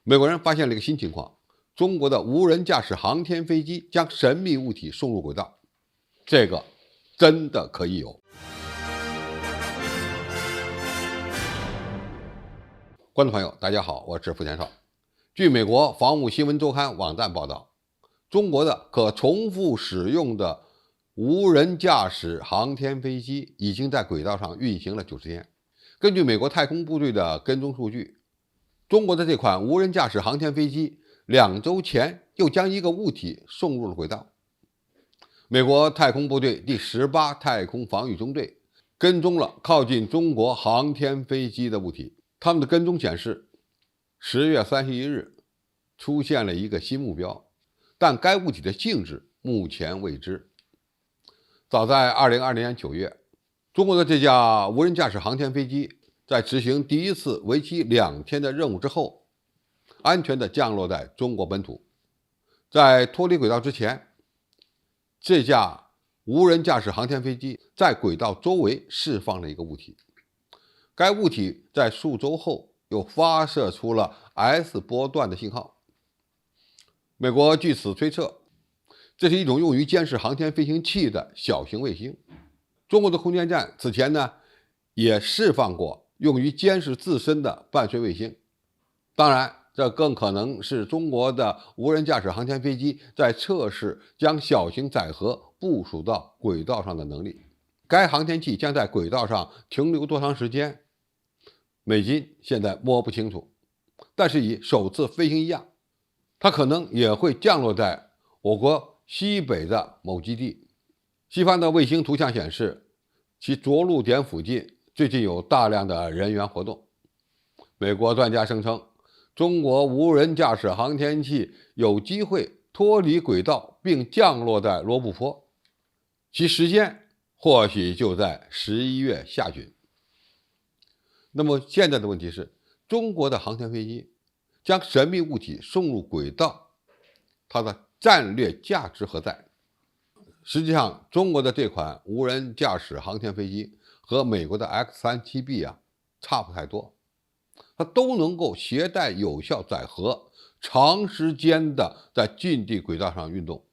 美国人发现了一个新情况：中国的无人驾驶航天飞机将神秘物体送入轨道，这个真的可以有。观众朋友，大家好，我是付天少。据美国防务新闻周刊网站报道，中国的可重复使用的无人驾驶航天飞机已经在轨道上运行了90天。根据美国太空部队的跟踪数据，中国的这款无人驾驶航天飞机2周前又将一个物体送入了轨道。美国太空部队第18太空防御中队跟踪了靠近中国航天飞机的物体，他们的跟踪显示，10月31日出现了一个新目标，但该物体的性质目前未知。早在2020年9月，中国的这架无人驾驶航天飞机在执行第一次为期2天的任务之后，安全地降落在中国本土。在脱离轨道之前，这架无人驾驶航天飞机在轨道周围释放了一个物体，该物体在数周后又发射出了 S 波段的信号。美国据此推测，这是一种用于监视航天飞行器的小型卫星。中国的空间站此前呢，也释放过用于监视自身的伴随卫星。当然，这更可能是中国的无人驾驶航天飞机在测试将小型载荷部署到轨道上的能力。该航天器将在轨道上停留多长时间，美军现在摸不清楚。但是以首次飞行一样，它可能也会降落在我国西北的某基地。西方的卫星图像显示，其着陆点附近最近有大量的人员活动。美国专家声称，中国无人驾驶航天器有机会脱离轨道并降落在罗布泊，其时间或许就在11月下旬。那么现在的问题是，中国的航天飞机将神秘物体送入轨道，它的战略价值何在？实际上，中国的这款无人驾驶航天飞机和美国的 X-37B 差不太多，它都能够携带有效载荷，长时间的在近地轨道上运动。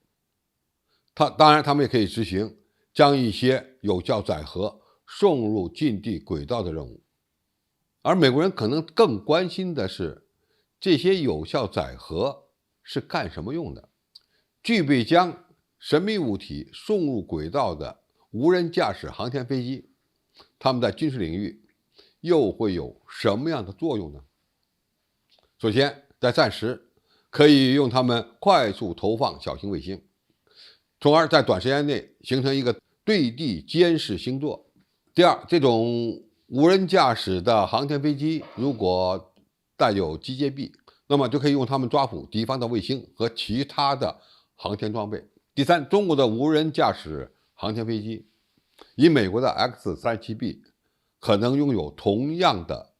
当然，他们也可以执行将一些有效载荷送入近地轨道的任务。而美国人可能更关心的是，这些有效载荷是干什么用的？具备将神秘物体送入轨道的无人驾驶航天飞机，它们在军事领域又会有什么样的作用呢？首先，在战时可以用它们快速投放小型卫星，从而在短时间内形成一个对地监视星座。第二，这种无人驾驶的航天飞机如果带有机械臂，那么就可以用它们抓捕敌方的卫星和其他的航天装备。第三，中国的无人驾驶航天飞机与美国的 X-37B 可能拥有同样的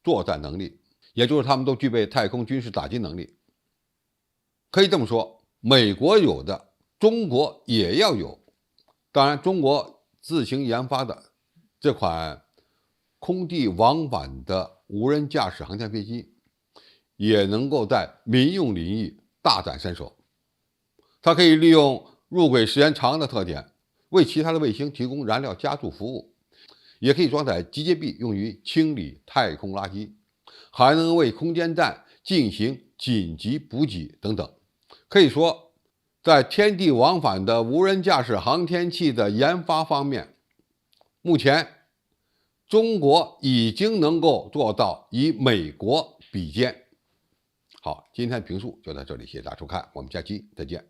作战能力，也就是他们都具备太空军事打击能力。可以这么说，美国有的，中国也要有。当然，中国自行研发的这款空地往返的无人驾驶航天飞机，也能够在民用领域大展身手。它可以利用入轨时间长的特点，为其他的卫星提供燃料加注服务，也可以装载机械臂用于清理太空垃圾，还能为空间站进行紧急补给等等。可以说，在天地往返的无人驾驶航天器的研发方面，目前中国已经能够做到与美国比肩。好，今天的评述就到这里，谢谢大家收看，我们下期再见。